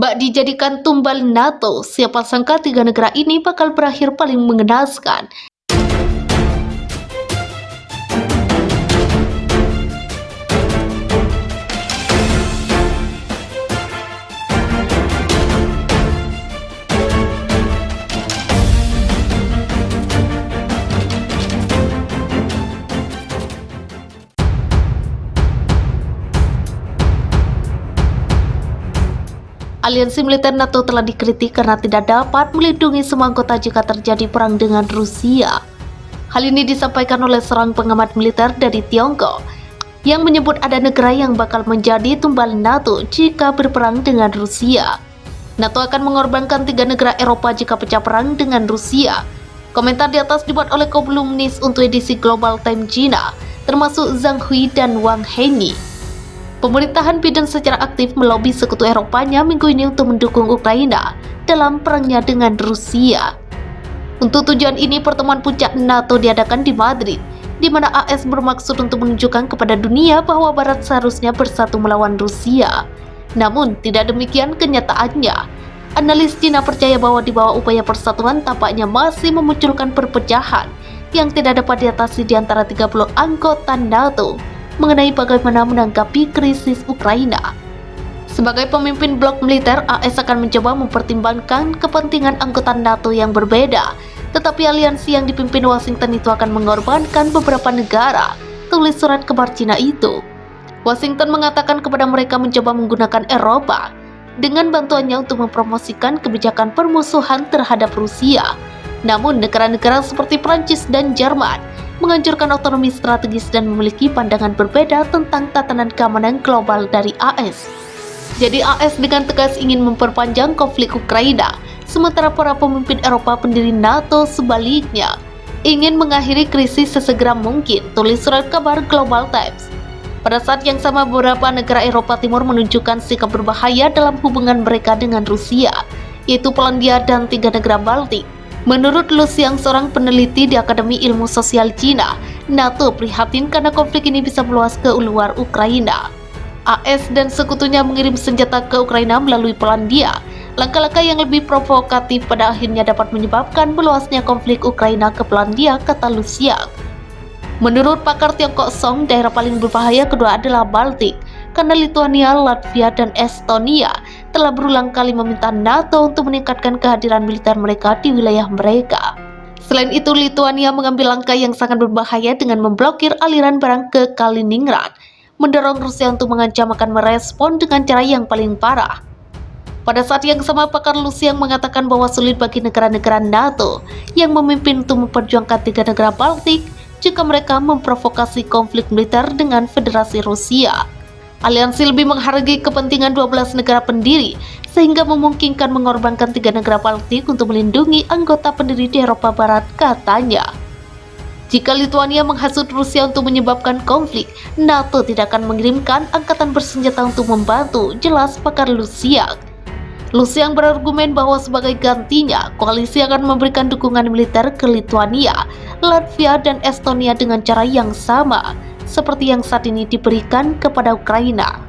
Bak dijadikan tumbal NATO, siapa sangka tiga negara ini bakal berakhir paling mengenaskan. Aliansi militer NATO telah dikritik karena tidak dapat melindungi semua anggota jika terjadi perang dengan Rusia. Hal ini disampaikan oleh seorang pengamat militer dari Tiongkok yang menyebut ada negara yang bakal menjadi tumbal NATO jika berperang dengan Rusia. NATO akan mengorbankan tiga negara Eropa jika pecah perang dengan Rusia. Komentar di atas dibuat oleh kolumnis untuk edisi Global Times China, termasuk Zhang Hui dan Wang Hengyi. Pemerintahan Biden secara aktif melobi sekutu Eropanya minggu ini untuk mendukung Ukraina dalam perangnya dengan Rusia. Untuk tujuan ini, pertemuan puncak NATO diadakan di Madrid, di mana AS bermaksud untuk menunjukkan kepada dunia bahwa Barat seharusnya bersatu melawan Rusia. Namun, tidak demikian kenyataannya. Analis Cina percaya bahwa di bawah upaya persatuan tampaknya masih memunculkan perpecahan yang tidak dapat diatasi di antara 30 anggota NATO mengenai bagaimana menanggapi krisis Ukraina. Sebagai pemimpin blok militer, AS akan mencoba mempertimbangkan kepentingan anggota NATO yang berbeda, tetapi aliansi yang dipimpin Washington itu akan mengorbankan beberapa negara, tulis surat kabar Cina itu. Washington mengatakan kepada mereka mencoba menggunakan Eropa dengan bantuannya untuk mempromosikan kebijakan permusuhan terhadap Rusia. Namun negara-negara seperti Prancis dan Jerman menganjurkan otonomi strategis dan memiliki pandangan berbeda tentang tatanan keamanan global dari AS. Jadi AS dengan tegas ingin memperpanjang konflik Ukraina, sementara para pemimpin Eropa pendiri NATO sebaliknya ingin mengakhiri krisis sesegera mungkin, tulis surat kabar Global Times. Pada saat yang sama, beberapa negara Eropa Timur menunjukkan sikap berbahaya dalam hubungan mereka dengan Rusia, yaitu Polandia dan tiga negara Baltik. Menurut Lu Xiang, seorang peneliti di Akademi Ilmu Sosial Cina, NATO prihatin karena konflik ini bisa meluas ke luar Ukraina. AS dan sekutunya mengirim senjata ke Ukraina melalui Polandia. Langkah-langkah yang lebih provokatif pada akhirnya dapat menyebabkan meluasnya konflik Ukraina ke Polandia, kata Lu Xiang. Menurut pakar Tiongkok Song, daerah paling berbahaya kedua adalah Baltik, karena Lituania, Latvia, dan Estonia telah berulang kali meminta NATO untuk meningkatkan kehadiran militer mereka di wilayah mereka. Selain itu, Lituania mengambil langkah yang sangat berbahaya dengan memblokir aliran barang ke Kaliningrad, mendorong Rusia untuk mengancam akan merespon dengan cara yang paling parah. Pada saat yang sama, pakar Lu Xiang mengatakan bahwa sulit bagi negara-negara NATO yang memimpin untuk memperjuangkan tiga negara Baltik jika mereka memprovokasi konflik militer dengan Federasi Rusia. Aliansi lebih menghargai kepentingan 12 negara pendiri, sehingga memungkinkan mengorbankan tiga negara Baltik untuk melindungi anggota pendiri di Eropa Barat, katanya. Jika Lituania menghasut Rusia untuk menyebabkan konflik, NATO tidak akan mengirimkan angkatan bersenjata untuk membantu, jelas pakar Lu Xiang. Lu Xiang berargumen bahwa sebagai gantinya, koalisi akan memberikan dukungan militer ke Lituania, Latvia, dan Estonia dengan cara yang sama seperti yang saat ini diberikan kepada Ukraina.